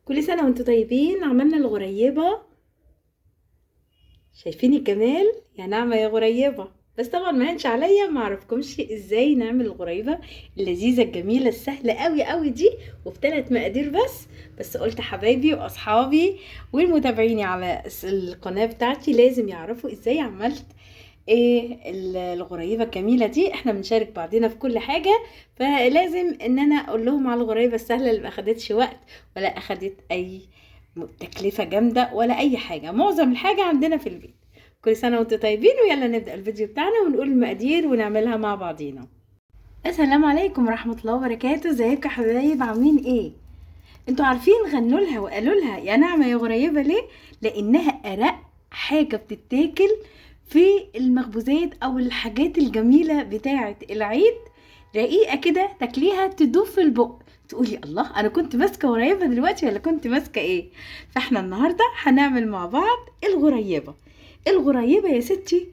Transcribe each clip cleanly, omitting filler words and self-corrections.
كل سنة وانتم طيبين. عملنا الغريبة. شايفين الجمال؟ يا نعمة يا غريبة. بس طبعا ما هنش عليا ما اعرفكمش ازاي نعمل الغريبة اللذيذة الجميلة السهلة قوي قوي دي، وب3 مقادير بس قلت حبايبي واصحابي والمتابعيني على القناة بتاعتي لازم يعرفوا ازاي عملت ايه الغريبة الجميلة دي. احنا بنشارك بعضنا في كل حاجة، فلازم ان انا اقول لهم على الغريبة السهلة اللي ما اخدتش وقت ولا اخدت اي تكلفة جامدة ولا اي حاجة. معظم الحاجة عندنا في البيت. كل سنة وانتم طيبين، ويلا نبدأ الفيديو بتاعنا ونقول المقادير ونعملها مع بعضينا. السلام عليكم ورحمة الله وبركاته. ازيكم يا حبايب؟ عاملين ايه؟ انتوا عارفين غنوا لها وقالوا لها يا نعمة يا غريبة ليه؟ لانها ارق حاجة بتتاكل في المخبوزات او الحاجات الجميلة بتاعة العيد. رقيقة كده تاكليها تدوب في البق، تقولي الله انا كنت ماسكة غريبة دلوقتي ولا كنت ماسكة ايه؟ فاحنا النهاردة هنعمل مع بعض الغريبة. الغريبة يا ستي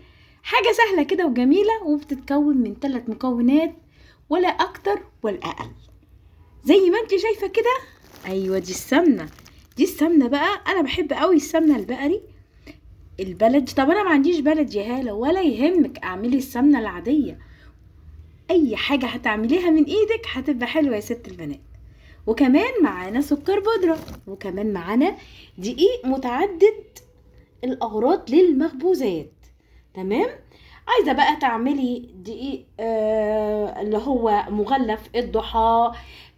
حاجة سهلة كده وجميلة، وبتتكون من 3 مكونات ولا اكتر ولا اقل. زي ما انت شايفة كده. ايوه دي السمنة بقى. انا بحب قوي السمنة البقري البلدي. طب انا ما عنديش بلد يا هالة، ولا يهمك اعملي السمنة العادية. اي حاجة هتعمليها من ايدك هتبقى حلوة يا ست البنات. وكمان معانا سكر بودرة، وكمان معانا دقيق متعدد الاغراض للمخبوزات. تمام. عايزة بقى تعملي دقيق اللي هو مغلف الضحى،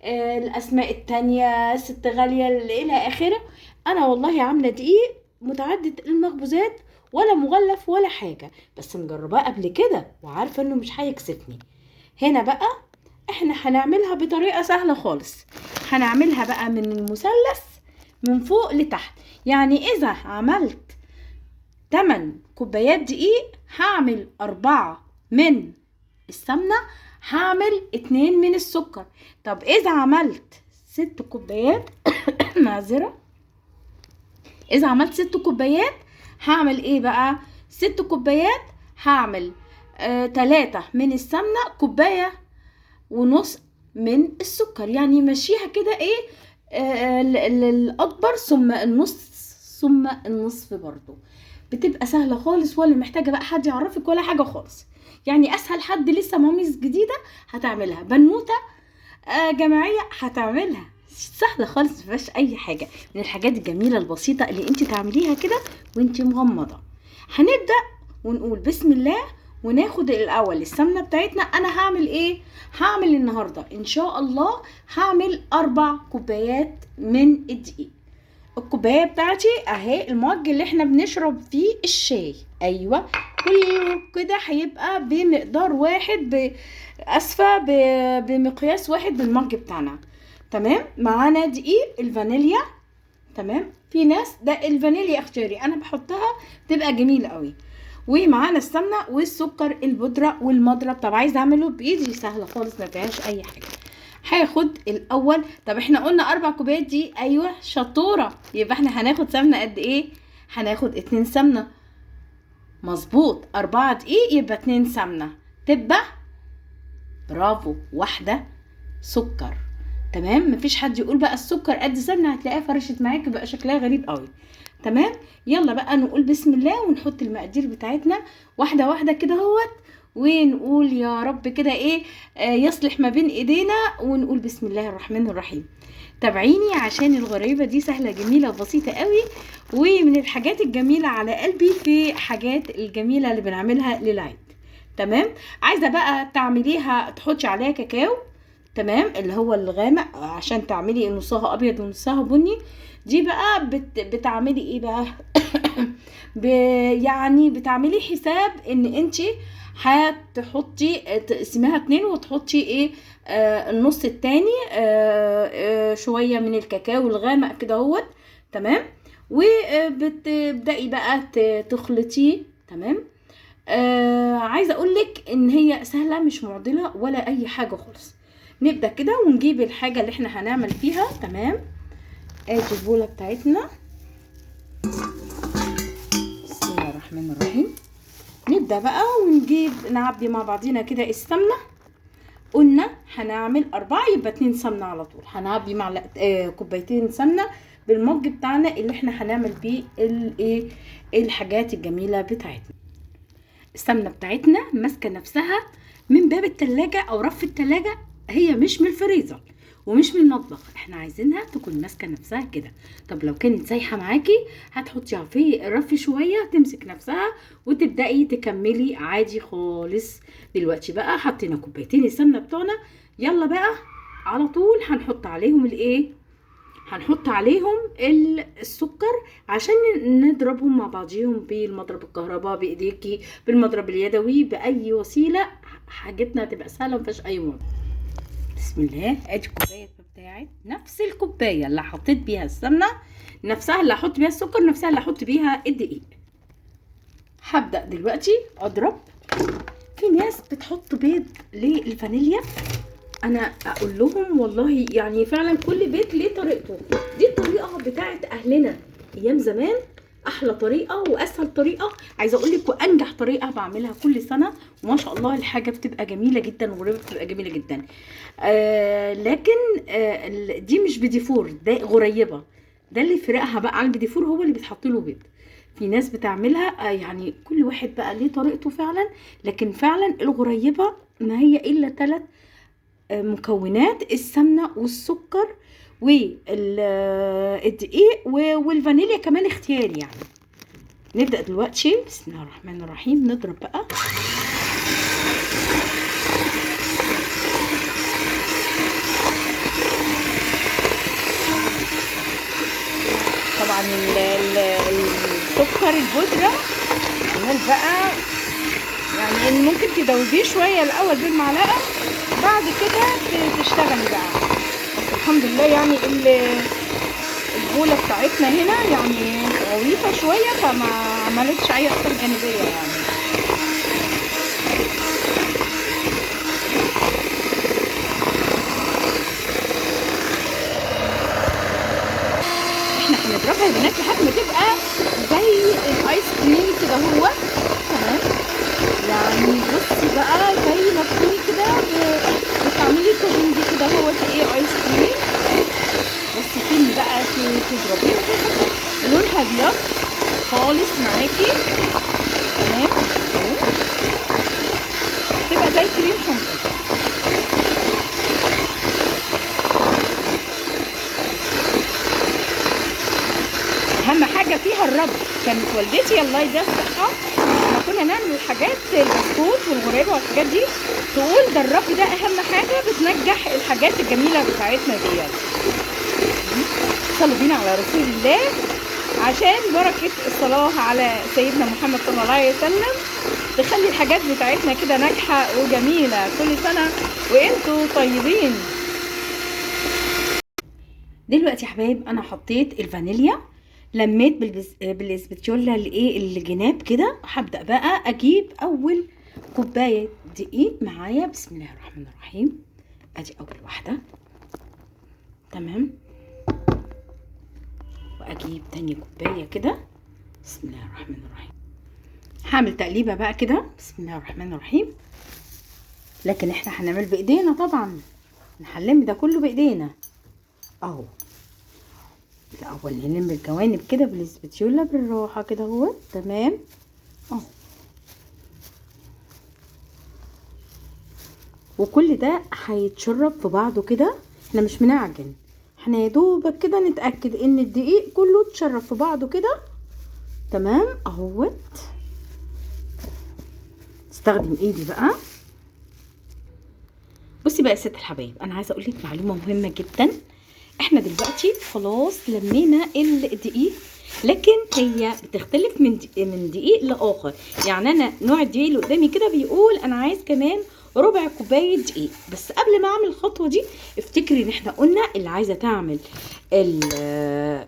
الاسماء التانية ست غالية الى اخره. انا والله عاملة دقيق متعدد المخبوزات، ولا مغلف ولا حاجة، بس مجرباه قبل كده وعارفة انه مش هيكسفني. هنا بقى احنا هنعملها بطريقة سهلة خالص. هنعملها بقى من المثلث من فوق لتحت. يعني اذا عملت 8 كوبايات دقيق هعمل 4 من السمنة، هعمل 2 من السكر. طب اذا عملت 6 كوبايات معذرة، اذا عملت 6 كوبايات هعمل ايه بقى؟ 6 كوبايات هعمل 3 من السمنة، كوباية ونص من السكر. يعني مشيها كده ايه، الاكبر ثم النص ثم النصف. برضو بتبقى سهلة خالص، ولا محتاجة بقى حد يعرفك ولا حاجة خالص. يعني اسهل حد لسه ماميز جديدة هتعملها، بنوتة جماعية هتعملها. سهلة خالص، مفيهاش اي حاجة. من الحاجات الجميلة البسيطة اللي انت تعمليها كده وانت مغمضة. هنبدأ ونقول بسم الله، وناخد الاول السمنة بتاعتنا. انا هعمل ايه؟ هعمل النهاردة ان شاء الله هعمل 4 كوبايات من الدقيق. الكوبايه بتاعتي اهي، المج اللي احنا بنشرب فيه الشاي. ايوه كله كده هيبقى بمقدار واحد، اسفه بمقياس واحد بالمج بتاعنا. تمام. معانا دقيق الفانيليا. تمام. في ناس ده الفانيليا اختياري، انا بحطها تبقى جميله قوي. ومعانا السمنه والسكر البودره والمضرب. طب عايزه اعمله بايدي، سهله خالص ما فيهاش اي حاجه. هاخد الاول، طب احنا قلنا 4 كوبايات دي. ايوه شطوره. يبقى احنا هناخد سمنه قد ايه؟ هناخد 2 سمنه. مظبوط، 4 دقيق يبقى 2 سمنه. تبقى برافو 1 سكر. تمام. مفيش حد يقول بقى السكر قد سمنه، هتلاقيها فرشت معاك بقى شكلها غريب قوي. تمام. يلا بقى نقول بسم الله ونحط المقادير بتاعتنا واحده واحده كده اهوت، ونقول يا رب كده ايه يصلح ما بين ايدينا، ونقول بسم الله الرحمن الرحيم. تابعيني عشان الغريبه دي سهله جميله وبسيطه قوي، ومن الحاجات الجميله على قلبي في حاجات الجميله اللي بنعملها للعيد. تمام. عايزه بقى تعمليها تحطي عليها كاكاو. تمام. اللي هو الغامق، عشان تعملي نصها ابيض ونصها بني. دي بقى بتعملي ايه بقى؟ يعني بتعملي حساب ان انتي هتحطي تقسميها 2 وتحطي ايه النص التاني شوية من الكاكاو الغامق كده اهوت. تمام. وبتبدأي بقى تخلطيه. تمام. عايزة اقولك ان هي سهلة مش معضلة ولا اي حاجة خالص. نبدأ كده ونجيب الحاجة اللي احنا هنعمل فيها. تمام. ادي البولة بتاعتنا. بسم الله الرحمن الرحيم. نبدأ بقى ونجيب نعبي مع بعضينا كده السمنة. قلنا هنعمل 4 يبقى 2 سمنه على طول. هنعبي معلقه كوبايتين سمنه بالمج بتاعنا اللي احنا هنعمل بيه الايه الحاجات الجميله بتاعتنا. السمنه بتاعتنا ماسكه نفسها من باب التلاجة او رف التلاجة، هي مش من الفريزر ومش من المطبخ، احنا عايزينها تكون ماسكه نفسها كده. طب لو كانت سايحه معاكي هتحطيها في الرف شويه تمسك نفسها وتبداي تكملي عادي خالص. دلوقتي بقى حطينا كوبايتين السمنه بتوعنا، يلا بقى على طول هنحط عليهم الايه، هنحط عليهم السكر عشان نضربهم مع بعضيهم بالمضرب الكهرباء، بايديكي، بالمضرب اليدوي، باي وسيله، حاجتنا هتبقى سهله مفيهاش اي مضر. بسم الله. ادي الكوبايه بتاعت نفس الكوبايه اللي حطيت بيها السمنه، نفسها اللي هحط بيها السكر، نفسها اللي هحط بيها الدقيق. هبدا دلوقتي اضرب. في ناس بتحط بيض للفانيليا، انا اقول لهم والله يعني فعلا كل بيت ليه طريقته. دي الطريقه بتاعت اهلنا ايام زمان، احلى طريقه واسهل طريقه، عايزه اقول لك وانجح طريقه بعملها كل سنه، وما شاء الله الحاجه بتبقى جميله جدا والغريبه بتبقى جميله جدا. لكن دي مش بديفور، ده غريبه، ده اللي فرقها بقى عن البديفور، هو اللي بيتحط له بيض. في ناس بتعملها يعني كل واحد بقى ليه طريقته فعلا، لكن فعلا الغريبه ما هي الا 3 مكونات: السمنه والسكر والدقيق والفانيليا كمان اختياري يعني. نبدأ دلوقتي بسم الله الرحمن الرحيم نضرب بقى. طبعا السكر البودرة عمال بقى يعني ممكن تدوبيه شوية الأول بالمعلقة، بعد كده تشتغلي بقى. بس الحمد لله يعني البولة بتاعتنا هنا يعني غويطة شوية، فما عملتش اي اثار جانبية يعني. احنا هنضربها يا بنات لحد ما تبقى زي الايس كريم كده، هو تمام يعني. بصي بقى زي ما تكوني كده بتعملي توبنج كده، هو ايه ايس كريم. بس تاني بقى تضربيه لونها ابيض خالص معاكي، تمام اهو، تبقى زي كريم شانتيه. اهم حاجه فيها الرب. كانت والدتي الله يديها الصحه لما كنا نعمل الحاجات البسكوت والغريبه والحاجات دي تقول ده الرب ده اهم حاجه بتنجح الحاجات الجميله بتاعتنا دي. صلوا بينا على رسول الله عشان بركه الصلاه على سيدنا محمد صلى الله عليه وسلم تخلي الحاجات بتاعتنا كده ناجحه وجميله. كل سنه وانتوا طيبين. دلوقتي يا حبايب انا حطيت الفانيليا، لميت بالاسبتيولا الايه الجناب كده. هبدا بقى اجيب اول كوبايه دقيق معايا. بسم الله الرحمن الرحيم. ادي اول واحده، تمام، واجيب تاني كوبايه كده. بسم الله الرحمن الرحيم. هعمل تقليبه بقى كده. بسم الله الرحمن الرحيم. لكن احنا هنعمل بايدينا طبعا، نحلم ده كله بايدينا اهو. الاول نلم الجوانب كده بالاسبتيولا بالراحه كده اهو، تمام اهو. وكل ده هيتشرب في بعضه كده، احنا مش بنعجن، احنا يا دوبك كده نتاكد ان الدقيق كله اتشرب في بعضه كده، تمام اهوت. استخدم ايدي بقى. بصي بقى يا ست الحبايب، انا عايزه اقول لك معلومه مهمه جدا. احنا دلوقتي خلاص لمينا الدقيق، لكن هي بتختلف من دقيق لاخر. يعني انا نوع الدقيق اللي قدامي كده بيقول انا عايز كمان ربع كوبايه دقيق. بس قبل ما اعمل الخطوه دي افتكري ان احنا قلنا اللي عايزه تعمل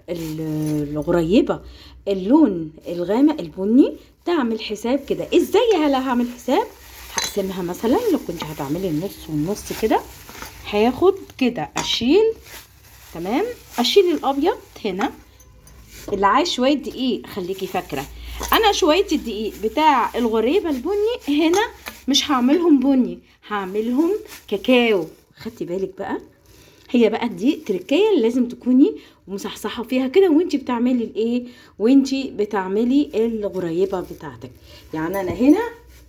الغريبه اللون الغامق البني تعمل حساب كده. ازاي هلا هعمل حساب؟ هقسمها مثلا لو كنت هتعملي النص والنص كده، هاخد كده اشيل، تمام، اشيل الابيض هنا. اللي عايز شويه دقيق خليكي فاكره انا شويه الدقيق بتاع الغريبه البني هنا مش هعملهم بني، هعملهم كاكاو. خدتي بالك بقى؟ هي بقى دي تركية اللي لازم تكوني مصحصحه فيها كده وانتي بتعملي الايه، وانتي بتعملي الغريبه بتاعتك. يعني انا هنا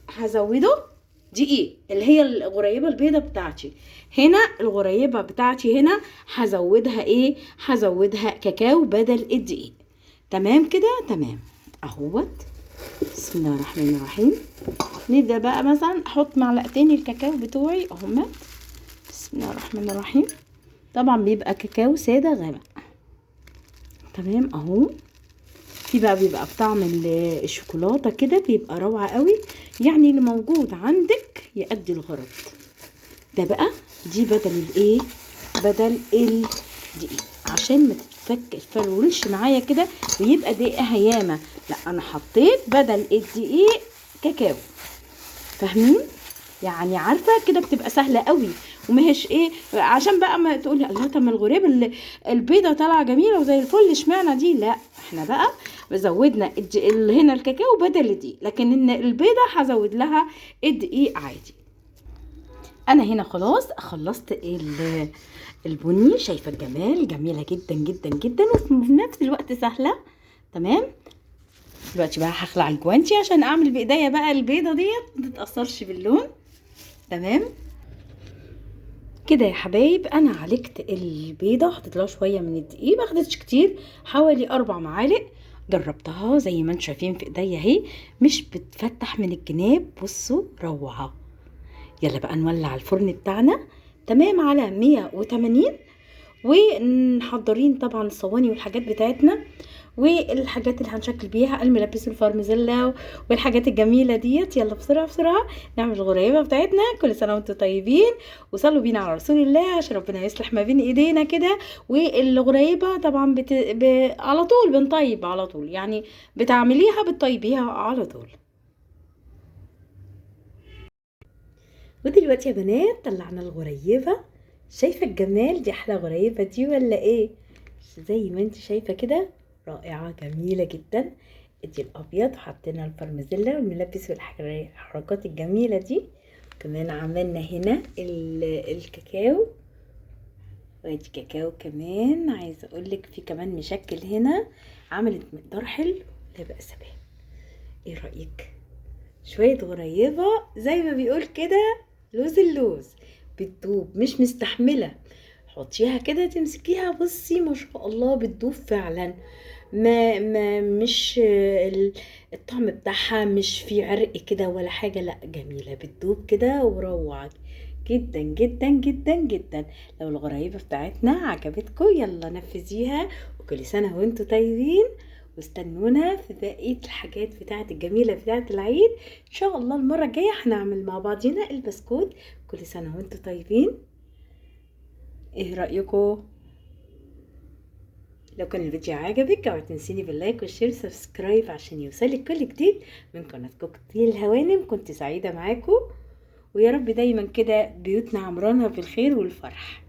هزوده دقيق اللي هي الغريبه البيضه بتاعتي، هنا الغريبه بتاعتي هنا هزودها ايه، هزودها كاكاو بدل الدقيق. تمام كده؟ تمام اهوت. بسم الله الرحمن الرحيم. نبدا بقى مثلا احط معلقتين الكاكاو بتوعي اهمت. بسم الله الرحمن الرحيم. طبعا بيبقى كاكاو ساده غامق. تمام اهو. في بقى بيبقى بطعم الشوكولاته كده، بيبقى روعه قوي. يعني اللي موجود عندك يؤدي الغرض. ده بقى دي بدل الايه، بدل الدقيق، عشان ما تتفرولش معايا كده ويبقى دقيقها ياما. لا انا حطيت بدل الدقيق كاكاو. فاهمين؟ يعني عارفه كده بتبقى سهله قوي ومهش ايه. عشان بقى ما تقولي الله طب ما الغريب البيضه طالعه جميله وزي الفل اشمعنى دي؟ لا احنا بقى زودنا هنا الكاكاو بدل الدقيق، لكن ان البيضه هزود لها الدقيق عادي. انا هنا خلاص خلصت البني. شايفه الجمال؟ جميله جدا جدا جدا وفي نفس الوقت سهله. تمام. دلوقتي بقى هخلع الجوانتي عشان اعمل بايديا بقى البيضه ديت ما تتاثرش باللون. تمام كده يا حبايب. انا عالجت البيضه، حطيت لها شويه من الدقيق، ما اخدتش كتير، حوالي 4 معالق. جربتها زي ما انتم شايفين في ايديا اهي، مش بتفتح من الجناب. بصوا روعه. يلا بقى نولع الفرن بتاعنا. تمام على 180، ونحضرين طبعا الصواني والحاجات بتاعتنا والحاجات اللي هنشكل بيها الملبس والفارميزيلا والحاجات الجميله ديت. يلا بسرعه بسرعه نعمل الغريبه بتاعتنا. كل سنه وانتم طيبين وصلوا بينا على رسول الله عشان ربنا يصلح ما بين ايدينا كده. والغريبه طبعا على طول بنطيب على طول، يعني بتعمليها بتطيبيها على طول. ودلوقتي يا بنات طلعنا الغريبه. شايفه الجمال؟ دي احلى غريبه دي ولا ايه؟ زي ما انت شايفه كده رائعه جميله جدا. ادي الابيض، حطينا البارميزيلا والملبس والحركات الجميله دي. كمان عملنا هنا الكاكاو، وادي كاكاو كمان. عايزه اقولك في كمان مشكل هنا عملت مقدار حلو لا بأس به. ايه رايك؟ شويه غريبه زي ما بيقول كده لوز اللوز، بتدوب مش مستحمله. حطيها كده تمسكيها بصي ما شاء الله بتدوب فعلا. ما مش الطعم بتاعها مش في عرق كده ولا حاجه، لا جميله بتدوب كده وروعه جدا جدا جدا جدا. لو الغريبه بتاعتنا عجبتكم يلا نفذيها، وكل سنه وانتم طيبين. واستنونا في بقيه الحاجات بتاعت الجميله بتاعت العيد ان شاء الله. المره الجايه هنعمل مع بعضينا البسكوت. كل سنه وانتم طيبين. ايه رايكم؟ لو كان الفيديو عجبك اوعي تنسيني باللايك والشير سبسكرايب عشان يوصلك كل جديد من قناه كوكتيل الهوانم. كنت سعيده معاكم، ويا رب دايما كده بيوتنا عمرانها بالخير والفرح.